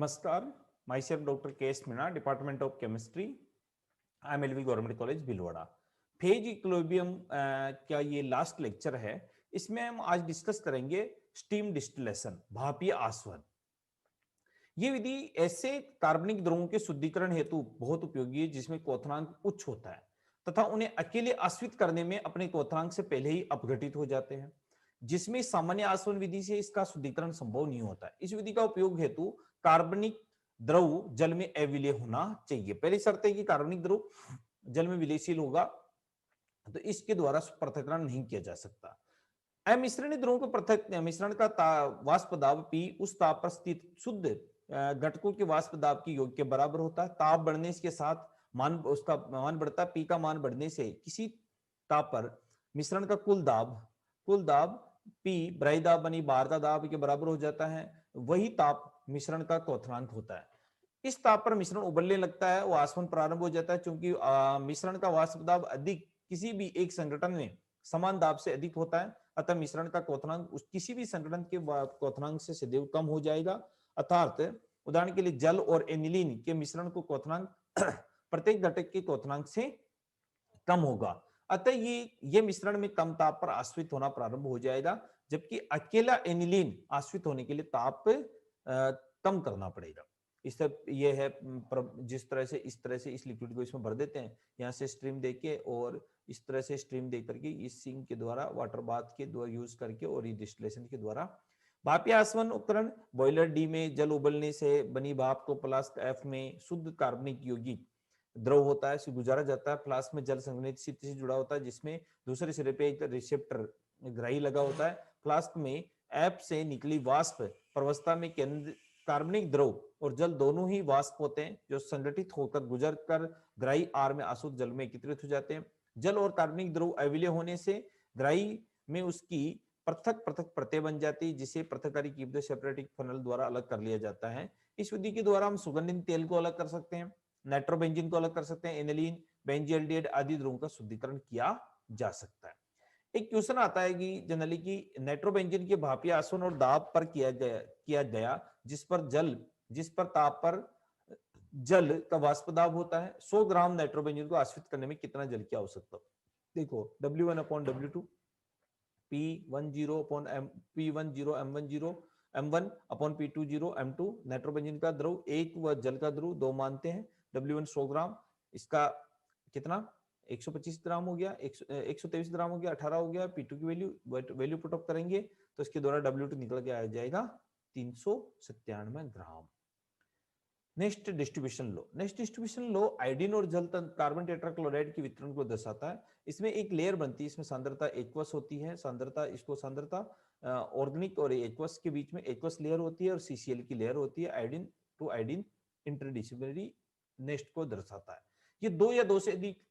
Namaskar, myself Dr. K.S. Meena, Department of Chemistry. I M LV government college Bhilwara. Phase equilibrium का ये last lecture है। इसमें हम आज डिस्कस करेंगे स्टीम डिस्टिलेशन, भापीय आसवन। ये विधि ऐसे कार्बनिक द्रवों के शुद्धिकरण हेतु बहुत उपयोगी है जिसमें क्वथनांक उच्च होता है तथा उन्हें अकेले आश्रित करने में अपने क्वथनांक से पहले ही अपघटित हो जाते हैं, जिसमें सामान्य आसवन विधि से इसका शुद्धिकरण संभव नहीं होता है। इस विधि का उपयोग हेतु कार्बनिक द्रव जल में अविलेय होना चाहिए। पहली शर्त है कि कार्बनिक द्रव जल में विलेयशील होगा, तो इसके द्वारा पृथक्करण नहीं किया जा सकता। अमिश्रणीय द्रवों के पृथक मिश्रण का वाष्प दाब P उस ताप पर स्थित शुद्ध घटकों के वाष्प दाब के योग के बराबर होता है। ताप बढ़ने के साथ उसका मान बढ़ता है। P का मान बढ़ने से किसी ताप पर मिश्रण का कुल दाब P ब्राही दाब बनी बारदा दाब के बराबर हो जाता है। वही ताप मिश्रण का क्वथनांक होता है। इस ताप पर मिश्रण उबलने लगता है, वो आसवन प्रारंभ हो जाता है। चूंकि मिश्रण का वाष्प दाब अधिक किसी भी एक संगठन में समान दाब से अधिक होता है, अतः मिश्रण का क्वथनांक किसी भी संगठन के क्वथनांक से सदैव कम हो जाएगा। अर्थात उदाहरण के लिए जल और एनिलीन के मिश्रण को क्वथनांक प्रत्येक घटक के क्वथनांक से कम होगा। अतः ये मिश्रण में कम ताप पर आश्रित होना प्रारंभ हो जाएगा, जबकि अकेला एनिलीन आश्रित होने के लिए ताप कम करना पड़ेगा। इस तरह ये है जिस तरह से इस लिक्विड को इसमें भर देते हैं, यहाँ से स्ट्रीम देके और इस तरह से स्ट्रीम दे करके इस सिंक के द्वारा वाटर बाथ के द्वारा यूज करके और डिस्टिलेशन के द्वारा भापीय आसवन उपकरण बॉयलर डी में जल उबलने से बनी भाप को फ्लास्क एफ में शुद्ध कार्बनिक यौगिक द्रव होता है से गुजारा जाता है। फ्लास्क में जल संघनित से जुड़ा होता है, जिसमें दूसरे सिरे पे एक रिसेप्टर ग्राही लगा होता है। फ्लास्क में एफ से निकली वाष्प प्रवस्था में केंद्र कार्बनिक द्रव और जल दोनों ही वाष्प होते हैं, जो संगठित होकर गुजर कर ग्राही आर में आसुत जल में एकत्रित हो जाते हैं। जल और कार्बनिक द्रव अविलेय होने से ग्राही में उसकी पृथक पृथक परतें बन जाती है, जिसे पृथककारी कीमत सेपरेटिंग फनल द्वारा अलग कर लिया जाता है। इस विधि के द्वारा हम सुगंधित तेल को अलग कर सकते हैं, नाइट्रोबेंजीन को अलग कर सकते हैं, एनिलीन बेंजील्डिहाइड आदि द्रवों का शुद्धिकरण किया जा सकता है। एक क्वेश्चन आता है कि जनरली कि नाइट्रोबेंजीन के भापीय आसवन और दाब पर किया गया जिस पर ताप पर जल का वाष्प दाब होता है, 100 ग्राम नाइट्रोबेंजीन को आश्रित करने में कितना जल की आवश्यकता। देखो W1 upon W2 P10 upon P10 M10 M1 upon P20 M2 nitrobenzene का द्रव एक व जल का द्रव दो मानते हैं। W1 100 ग्राम, इसका कितना 125 ग्राम हो गया, 123 ग्राम हो गया, 18 हो गया। P2 की वैल्यू पुट अप करेंगे तो इसके द्वारा W2 निकल के आ जाएगा 397 ग्राम। नेक्स्ट डिस्ट्रीब्यूशन लो आयोडीन और जल कार्बन टेट्राक्लोराइड के वितरण को दर्शाता है। इसमें एक लेयर बनती है, इसमें सांद्रता एक्वस होती है। सांद्रता ऑर्गेनिक और एक्वस के बीच में एक्वस लेयर होती है और सीसीएल की लेयर होती है। Iodine to iodine interdisciplinary nest को दर्शाता है। ये दो या दो से अधिक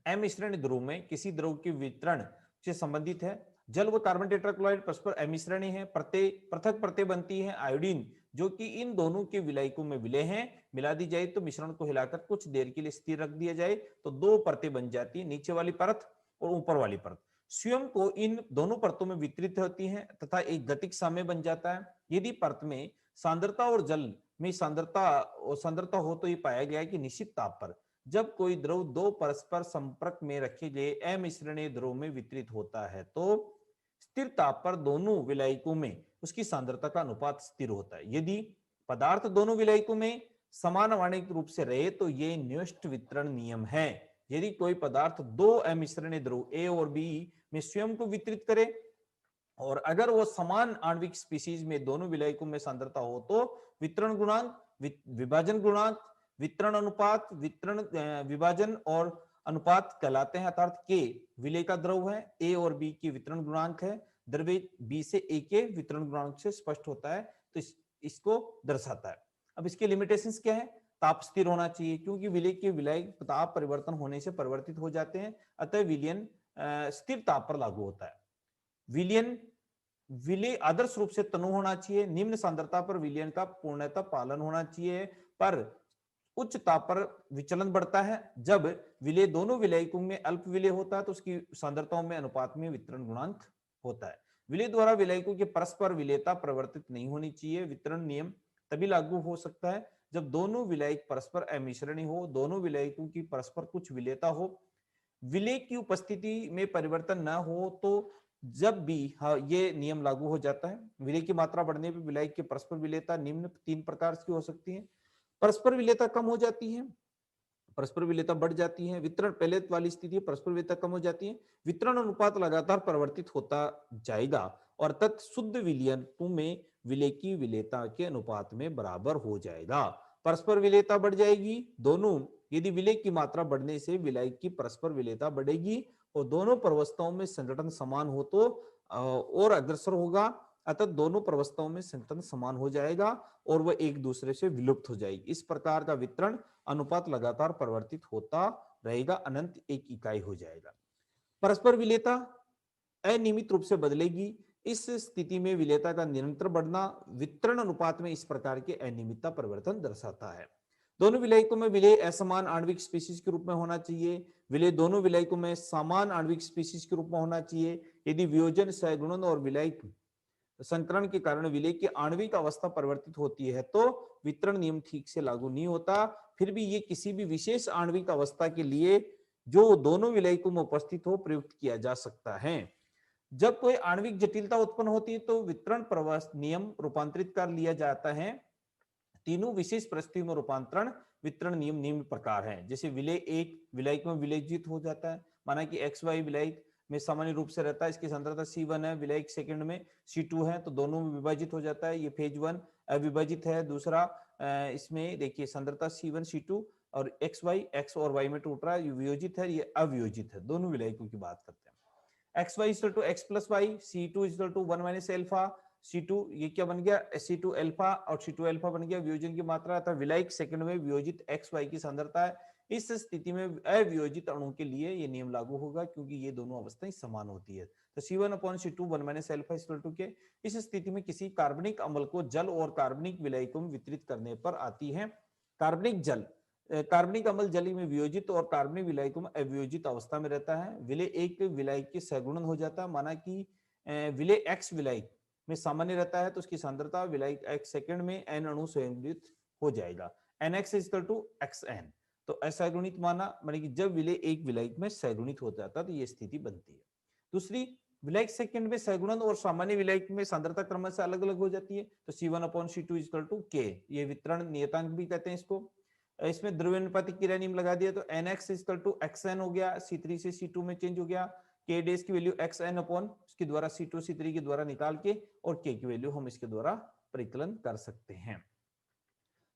अमिश्रण द्रव में किसी द्रव के वितरण से संबंधित है। जल व कार्बन टेट्राक्लोराइड परस्पर अमिश्रणी है, पृथक परतें बनती है। आयोडीन जो कि इन दोनों के विलायकों में विलय हैं, मिला दी जाए तो मिश्रण को हिलाकर कुछ देर के लिए स्थिर रख दिया जाए तो दो परतें बन जाती है, नीचे वाली परत और ऊपर वाली परत। स्वयं को इन दोनों परतों में वितरित होती हैं तथा एक गतिक साम्य बन जाता है। यदि परत में सांद्रता और जल में सांद्रता हो तो ये पाया गया है कि निश्चित ताप पर जब कोई द्रव दो परस्पर संपर्क में रखे गए अमिश्रणीय द्रव में वितरित होता है तो स्थिर ताप पर दोनों विलायकों में उसकी सांद्रता का अनुपात स्थिर होता है। यदि पदार्थ दोनों विलायकों में समान आणविक रूप से रहे तो ये न्यूस्ट वितरण नियम है। यदि कोई पदार्थ दो अमिश्रणीय द्रव ए और बी में स्वयं को वितरित करे और अगर वो समान आणविक स्पीशीज में दोनों विलायकों में सांद्रता हो तो वितरण गुणांक, विभाजन गुणांक, वितरण अनुपात, वितरण विभाजन और अनुपात कहलाते हैं। अर्थात के विलय का द्रव है, ए और बी की वितरण गुणांक है, द्रव्य बी से ए के वितरण गुणांक से स्पष्ट होता है, तो इसको दर्शाता है। अब इसके लिमिटेशंस क्या है? ताप स्थिर होना चाहिए क्योंकि विलय के विलय ताप परिवर्तन होने से परिवर्तित हो जाते हैं, अतः विलयन स्थिर ताप पर लागू होता है। विलय आदर्श रूप से तनु होना चाहिए। निम्न सांद्रता पर विलयन का पूर्णतः पालन होना चाहिए, पर उच्च ताप पर विचलन बढ़ता है। जब विलय दोनों विलयकों में अल्प विलय होता है तो उसकी सांद्रताओं में अनुपात में वितरण गुणांक होता है। विलय द्वारा विलयकों के परस्पर विलयता परिवर्तित नहीं होनी चाहिए। वितरण नियम तभी लागू हो सकता है जब दोनों विलायक परस्पर अमिश्रणी हो, दोनों विलायकों की परस्पर कुछ विलेयता हो, विलेय की उपस्थिति में परिवर्तन न हो, तो जब भी हाँ, ये नियम लागू हो जाता है। विलेय की मात्रा बढ़ने पर विलायक की परस्पर विलेयता निम्न 3 प्रकार की हो सकती है। परस्पर विलेयता कम हो जाती है, परस्पर विलेयता बढ़ जाती है। वितरण पहले वाली स्थिति परस्पर विलेयता कम हो जाती है, वितरण अनुपात लगातार परिवर्तित होता जाएगा और तत् शुद्ध विलयन में विलेय की विलेयता के अनुपात में बराबर हो जाएगा। परस्पर विलेयता बढ़ जाएगी, दोनों यदि विलेय की मात्रा बढ़ने से विलायक की परस्पर विलेयता बढ़ेगी और दोनों प्रवस्थाओं में संघटन समान हो तो और अग्रसर होगा, अतः दोनों प्रवस्थाओं में संघटन समान हो जाएगा और वह एक दूसरे से विलुप्त हो जाएगी। इस प्रकार का वितरण अनुपात लगातार परिवर्तित होता रहेगा, अनंत एक इकाई हो जाएगा। परस्पर विलेयता अनियमित रूप से बदलेगी, इस स्थिति में विलेयता का निरंतर बढ़ना वितरण अनुपात में इस प्रकार के अनियमितता परिवर्तन दर्शाता है। दोनों विलायकों में विलेय असमान आणविक स्पीशीज के रूप में होना चाहिए, विलेय दोनों विलायकों में समान आणविक स्पीशीज के रूप में होना चाहिए। यदि वियोजन, सहगुणन और विलायक संकरण के कारण विलेय की आणविक अवस्था परिवर्तित होती है तो वितरण नियम ठीक से लागू नहीं होता। फिर भी ये किसी भी विशेष आणविक अवस्था के लिए जो दोनों विलायकों में उपस्थित हो प्रयुक्त किया जा सकता है। जब कोई आणविक जटिलता उत्पन्न होती है तो वितरण प्रवास नियम रूपांतरित कर लिया जाता है। तीनों विशेष परिस्थितियों में रूपांतरण वितरण नियम निम्न प्रकार है। जैसे विलेय एक विलायक में विलयित हो जाता है, माना कि एक्स वाई विलायक में सामान्य रूप से रहता है, इसकी सांद्रता C1 है, विलायक सेकंड में C2 है, तो दोनों में विभाजित हो जाता है। ये फेज 1 अविभाजित है। दूसरा इसमें देखिए सांद्रता C1 C2 और एक्स वाई एक्स और वाई में टूट रहा है, ये वियोजित है, ये अवियोजित है। दोनों विलायकों की बात करते हैं। X Y equal to X plus Y, C2 equal to 1 minus alpha, C2 ये क्या बन गया C2 अल्फा और C2 अल्फा बन गया वियोजन की मात्रा, अर्थात विलायक सेकंड में वियोजित XY की सांद्रता है। इस स्थिति में अवियोजित अणु के लिए ये नियम लागू होगा क्योंकि ये दोनों अवस्थाएं समान होती है। तो C1 upon C2 1 minus alpha equal to K, इस स्थिति में किसी कार्बनिक अम्ल को जल और कार्बनिक विलायकों में वितरित करने पर आती है। कार्बनिक जल कार्बनिक अम्ल जल में वियोजित और कार्बनिक विलायकों में अवियोजित अवस्था में रहता है। विलेय एक विलायक के सहगुणन हो जाता है, माना कि विलेय X विलायक में सामान्य रहता है तो उसकी सांद्रता विलायक X सेकंड में N अणु संयोजित हो जाएगा, NX इक्वल टू XN। तो असहगुणित माना माने कि जब विलेय एक विलायक में सहगुणित हो जाता है तो ये स्थिति बनती है। दूसरी, विलायक सेकंड में सहगुणन और सामान्य विलायक में सांद्रता क्रमशः अलग अलग हो जाती है, तो C1 upon C2 equal to K, ये वितरण नियतांक भी कहते हैं इसको। इसमें द्रव्यानुपातिक क्रिया नियम लगा दिया तो NX इक्वल टू XN हो गया, C3 से C2 में चेंज हो गया। K डेज की वैल्यू XN अपॉन इसके द्वारा C2 C3 के द्वारा निकाल के और K की वैल्यू हम इसके द्वारा परिकलन कर सकते हैं।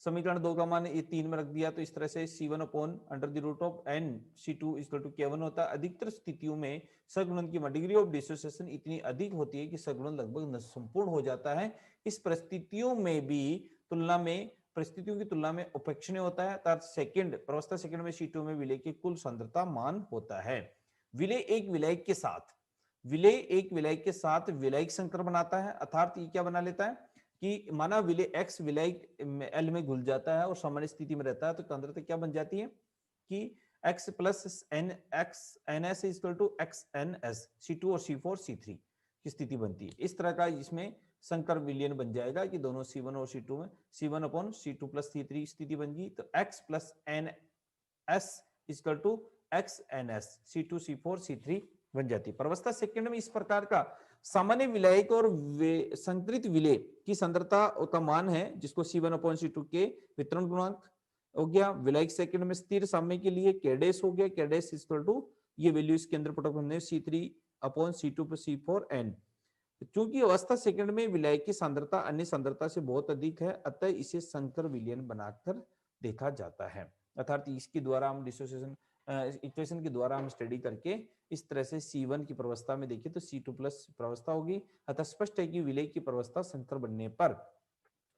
समीकरण 2 का मान ये 3 में रख दिया तो इस तरह से C1 upon under the root of N C2 equal to K1 होता है। अधिकतर स्थितियों में सगुणन की डिग्री ऑफ डिसोसिएशन इतनी अधिक होती है कि सगुणन लगभग संपूर्ण हो जाता है। इस परिस्थितियों की तुलना में उपेक्षणीय होता है, अर्थात सेकंड प्रवस्था सेकंड में C2 में विलेय की कुल सांद्रता मान होता है। विलेय एक विलायक के साथ विलायक संकर बनाता है, अर्थात ये क्या बना लेता है कि माना विलेय X विलायक L में घुल जाता है और सामान्य स्थिति में रहता है तो सांद्रता क्या बन जाती है कि X plus NS equal to XNS C2 और C4 C3 की स्थिति बनती है। इस तरह का इसमें संकर विलयन बन जाएगा कि दोनों C1 और C2 में C1 upon C2 plus C3 स्थिति बन गई तो X plus NS equal to XNS C2 C4 C3 बन जाती है। प्रवस्था सेकंड में इस प्रकार का सामान्य विलायक और संकृत विलेय की सांद्रता का मान है जिसको C1 अपॉन C2 के वितरण गुणांक हो गया। विलायक सेकंड में स्थिर साम्य के लिए K डैश हो गया, K डैश इक्वल टू ये वैल्यू इसके अंदर पुट हमने C3 upon C2 plus C4 N। क्योंकि अवस्था सेकंड में विलायक की सांद्रता अन्य सांद्रता से बहुत अधिक है अतः इसे संकर विलयन बनाकर देखा जाता है। अर्थात इसके द्वारा हम डिसोसिएशन इक्वेशन के द्वारा हम स्टडी करके इस तरह से C1 की प्रवस्था में देखिए तो C2 प्लस प्रवस्था होगी, अतः स्पष्ट है कि विलेय की प्रवस्था संकर बनने पर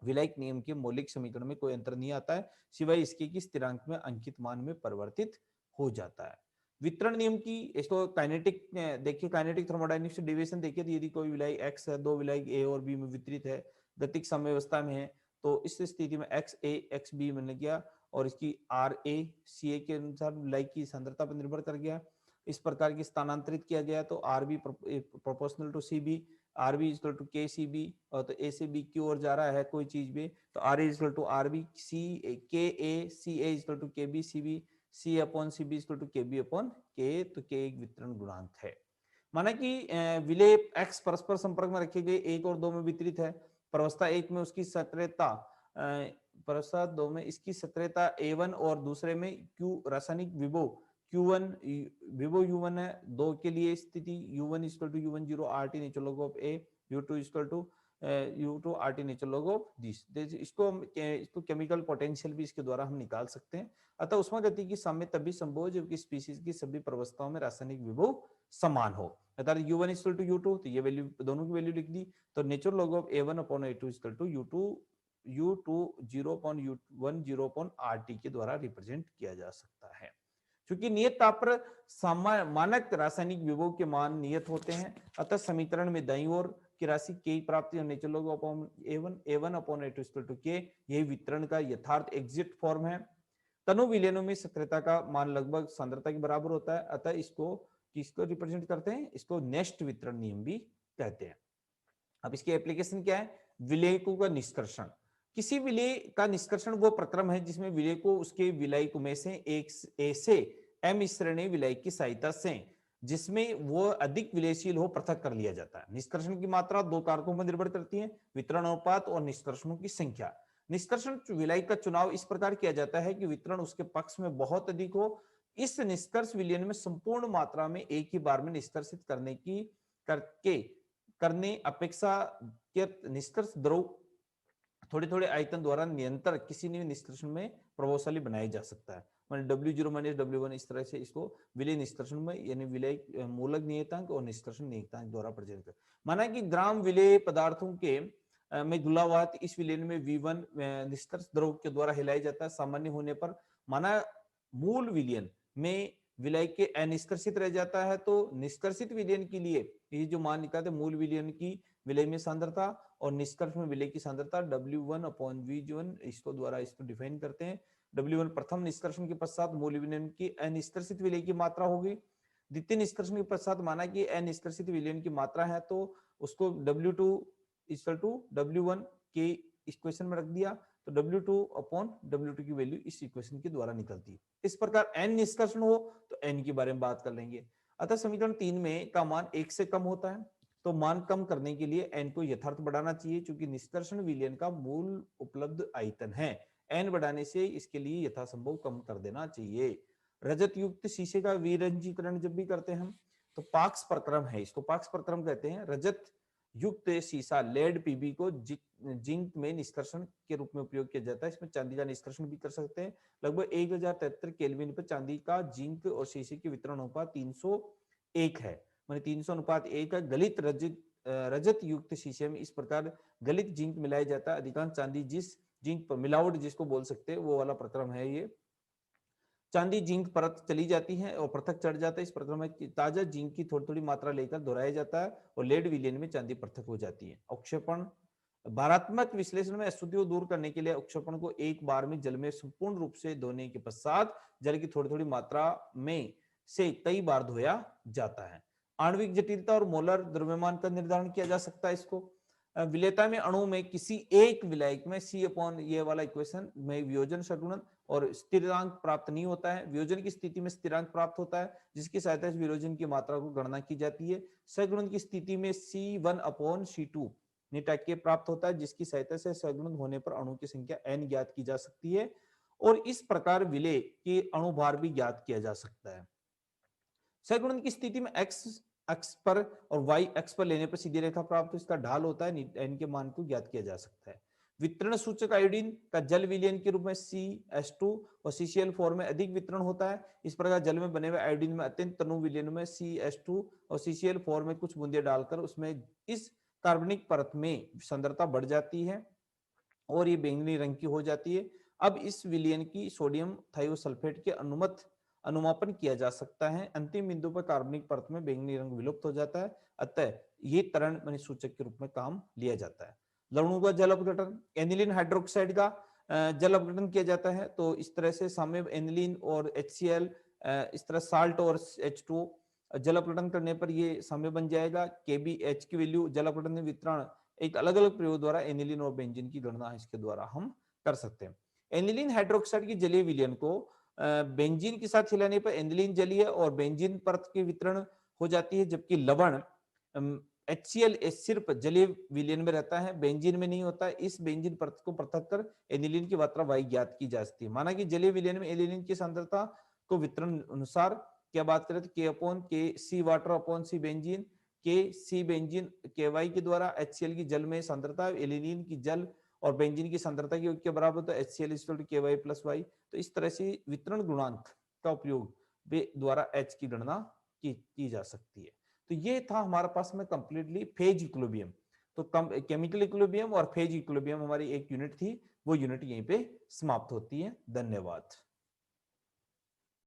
विलायक नियम के मौलिक समीकरण में कोई अंतर नहीं आता है सिवाय इसके कि स्थिरांक में अंकित मान में परिवर्तित हो जाता है। वितरण नियम की इसको काइनेटिक देखिए, काइनेटिक थर्मोडायनेमिक्स डेविएशन देखिए तो यदि कोई विलायक X है, दो विलायक A और B में वितरित है, गतिक साम्यावस्था में है तो इस स्थिति में XA XB बन गया और इसकी RA CA के अनुसार विलायक की सांद्रता पर निर्भर कर गया। इस प्रकार की स्थानांतरित किया गया तो RB proportional to CB R B is to K C B, और तो ए से बी की ओर जा रहा है कोई चीज भी, तो R is to R B C K A, C A is to K B C B, C upon C B is to K B upon K, तो के एक वितरण गुणांक है। माना कि विलेय x परस्पर संपर्क में रखे गए 1 और 2 में वितरित है। प्रवस्था 1 में उसकी सक्रियता, प्रवस्था 2 में इसकी सक्रियता A1 और दूसरे में Q रासायनिक विभव Q1 विभव U1 है। 2 के लिए स्थिति U1 is to U1 0 RT natural log of A, U2 is to U2 RT natural log of this. इसको केमिकल पोटेंशियल भी इसके द्वारा हम निकाल सकते हैं। अतः उष्मा गति की साम्य तभी संभव है जबकि स्पीशीज की सभी प्रवस्थाओं में रासायनिक विभव समान हो। अर्थात U1 इज टू U2, तो ये वैल्यू दोनों की वैल्यू लिख दी। तो natural log of A1 upon A2 is to U2 0 upon U1 0 upon RT के द्वारा रिप्रेजेंट किया जा सकता है। क्योंकि नियत ताप पर मानक रासायनिक विभव के मान नियत होते हैं, अतः समीकरण में दाईं ओर की राशि के प्राप्ति और natural log upon A1 upon A2 is to K, यही वितरण का यथार्थ एग्जिट फॉर्म है। तनु विलयनों में सक्रियता का मान लगभग सांद्रता के बराबर होता है, अतः इसको किसको रिप्रेजेंट करते हैं, इसको नेस्ट वितरण नियम भी कहते हैं। अब इसकी एप्लीकेशन क्या है, विलेयकों का निष्कर्षण। किसी विलेय का निष्कर्षण वो प्रक्रम है जिसमें विलेय को उसके विलायक में से एक ए से एम श्रेणी विलायक की सहायता से जिसमें वो अधिक विलयशील हो पृथक कर लिया जाता है। निष्कर्षण की मात्रा 2 कारकों पर निर्भर करती है, वितरण अनुपात और निष्कर्षणों की संख्या। निष्कर्षण विलायक का चुनाव इस प्रकार किया जाता है कि वितरण उसके पक्ष में बहुत अधिक हो। इस निष्कर्ष विलयन में संपूर्ण मात्रा में एक ही बार में निष्कर्षित करने अपेक्षा निष्कर्ष द्रव थोड़े थोड़े आयतन द्वारा निरंतर किसी भी निष्कर्षण में प्रभावशाली बनाया जा सकता है। W0 माइनस W1 इस तरह से इसको विलय निष्कर्षण में यानी विलय मूलक नियतांक और निष्कर्षण नियतांक द्वारा प्रेजेंट कर। माना कि ग्राम विलय पदार्थों के में घुला हुआ इस विलयन में V1 निष्कर्ष द्रव के द्वारा हिलाया जाता है। सामान्य होने पर माना मूल विलयन में विलय के अनिष्कर्षित रह जाता है, तो निष्कर्षित विलयन के लिए ये जो मान निकालते मूल विलयन की विलय में सांद्रता और निष्कर्ष में विलय की सांद्रता W1 अपॉन V1 इसको द्वारा इसको डिफाइन करते हैं। W1 प्रथम निष्कर्षण के पश्चात मूल विलयन की अनिष्कर्षित विलय की मात्रा होगी। द्वितीय निष्कर्षण के पश्चात माना कि अनिष्कर्षित विलयन की मात्रा है, तो उसको W2 इक्वल टू W1 के इक्वेशन में रख दिया, तो W2 अपॉन W2 की वैल्यू इस इक्वेशन के द्वारा निकलती है। इस प्रकार n निष्कर्षण हो तो n के बारे में बात कर लेंगे। अतः समीकरण 3 में का मान 1 से कम होता है, तो मान कम करने के लिए n को यथार्थ बढ़ाना चाहिए, क्योंकि निष्कर्षण विलयन का मूल उपलब्ध आयतन है। n बढ़ाने से इसके लिए यथासंभव कम कर देना चाहिए। रजत युक्त शीशे का विरंजीकरण जब भी करते हैं हम, तो पाक्स प्रक्रम है, इसको पाक्स प्रक्रम कहते हैं। रजत युक्त शीशा लेड पीबी को जिंक में निष्कर्षण के रूप में उपयोग किया जाता है। इसमें चांदी का निष्कर्षण भी कर सकते हैं। लगभग 1073 केल्विन पर चांदी का जिंक और शीशे की वितरण अनुपात 301 है, माने 300:1 है। गलित रजत युक्त शीशे में इस प्रकार गलित जिंक मिलाया जाता है। अधिकांश चांदी जिस जिंक पर मिलावट जिसको बोल सकते हैं वो वाला प्रक्रम है ये। चांदी जिंक परत चली जाती है और पृथक चढ़ जाता है। इस प्रक्रम में ताजा जिंक की थोड़ी थोड़ी मात्रा लेकर दोहराया जाता है और लेड विलयन में चांदी पृथक हो जाती है। अवक्षेपण भारात्मक विश्लेषण में अशुद्धियों दूर करने के लिए अवक्षेपण को एक बार में जल में संपूर्ण रूप से धोने के पश्चात जल की थोड़ी थोड़ी मात्रा में से कई बार धोया जाता है। आणविक जटिलता और मोलर द्रव्यमान का निर्धारण किया जा सकता है। इसको विलेयता में अणु में किसी एक विलायक में C अपॉन ये वाला इक्वेशन में वियोजन सगुणन और स्थिरांक प्राप्त नहीं होता है। वियोजन की स्थिति में स्थिरांक प्राप्त होता है, जिसकी सहायता से वियोजन की मात्रा को गणना की जाती है। सगुणन की स्थिति में C1 अपॉन C2 निटाक्य प्राप्त होता है, जिसकी सहायता से सगुणन होने पर अणु की संख्या n ज्ञात की जा सकती है और इस प्रकार विलेय के अणु भार भी ज्ञात किया जा सकता है। सगुणन की स्थिति में x अक्ष पर और y अक्ष पर लेने पर सीधी रेखा प्राप्त हो, इसका ढाल होता है, n के मान को ज्ञात किया जा सकता है। वितरण सूचक आयोडीन का जल विलयन के रूप में CH2 और CCl फॉर्म में अधिक वितरण होता है। इस प्रकार जल में बने हुए आयोडीन में अत्यंत तनु विलयन में CH2 और CCl फॉर्म में कुछ बूंदे डालकर उसमें इस कार्बनिक परत में सांद्रता बढ़ जाती है और ये बैंगनी रंग की हो जाती है। अब इस विलयन की सोडियम थायोसल्फेट के अनुमापन किया जा सकता है। अंतिम बिंदु पर कार्बनिक परत में बैंगनी रंग विलुप्त हो जाता है, अतः ये तरल माने सूचक के रूप में काम लिया जाता है। लवणों का जल अपघटन, एनिलीन हाइड्रोक्साइड का जल अपघटन किया जाता है। तो इस तरह से साम्य एनिलीन और HCl, इस तरह साल्ट और H2 जल अपघटन करने पर ये समय बन जाएगा। KBH की वैल्यू जल अपघटन वितरण एक अलग अलग प्रयोग द्वारा एनिलीन और बेंजीन की गणना इसके द्वारा हम कर सकते हैं। एनिलीन हाइड्रोक्साइड की जलीय विलयन को बेंजीन के साथ हिलाने पर एनिलीन जलीय और बेंजीन परत की वितरण हो जाती है, जबकि लवण HCl सिर्फ जलीय विलयन में रहता है, बेंजीन में नहीं होता है। इस बेंजीन परत को पृथक कर एनिलीन की मात्रा y ज्ञात की जा सकती है। माना कि जलीय विलयन में एनिलीन की सांद्रता को वितरण अनुसार क्या बात करें तो K/K water upon C benzene, C benzene KY के द्वारा HCl की जल में सांद्रता एनिलीन की जल और बेंजीन की सांद्रता के बराबर, तो HCl KY + Y। तो इस तरह से वितरण गुणांक का उपयोग द्वारा H की गणना की जा सकती है। तो ये था हमारे पास में कंप्लीटली फेज इक्विलिब्रियम। तो केमिकल इक्विलिब्रियम और फेज इक्विलिब्रियम हमारी एक यूनिट थी, वो यूनिट यहीं पे समाप्त होती है। धन्यवाद।